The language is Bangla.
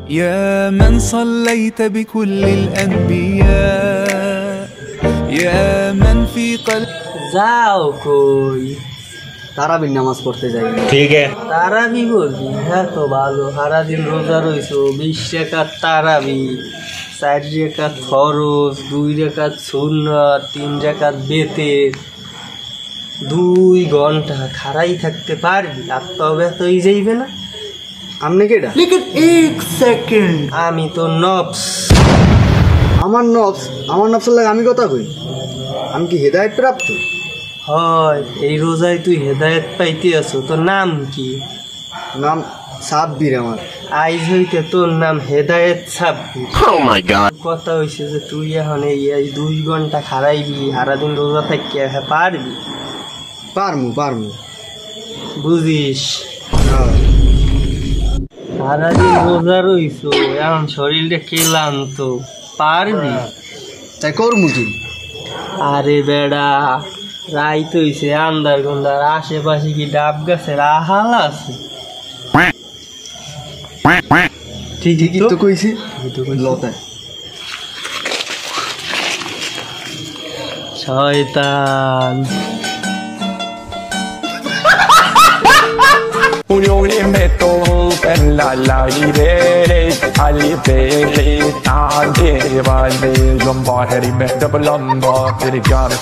يا من صليت بكل الأنبياء يا من في قلب जाओ कोई তারাবির নামাজ পড়তে যাই। ठीक है তারাবি বলবি হ্যাঁ তো ভালো সারাদিন রোজা রইছো 20 রাকাত তারাবি 4 রাকাত ফরজ 2 রাকাত সুন্নাত 3 রাকাত বেতের 2 ঘন্টা খাড়াই থাকতে পারবি আর তবে তো এই যাইবে না আমনে কেডা? লেকিন 1 সেকেন্ড আমি তো নফস আমার নফসের লাগে আমি কথা কই? আমি কি হেদায়েত প্রাপ্ত? হয় এই রোজায় তুই হেদায়েত পাইতে আছো তোর নাম কি? নাম সাব্বির আমার। আইজ হইতে তোর নাম হেদায়েত সাব্বির। oh my god কথা হইছে যে তুই এখন এই 2 ঘন্টা খাড়াইবি সারাদিন রোজা থাকি পারবি? পারমু বুঝিস হ্যাঁ। সারাদিন রোজা রইছো এখন শরীরটা ক্লান্ত পারবি? তাই করমু কি? আরে বেড়া রাইত হইছে আন্দার গন্দার আশেপাশে কি ডাব গাছের আহাল আছে? ঠিকই তো কইছি লতায়। শয়তান Unione metto per la irere ali bere tante vale lombare me double lomba per gare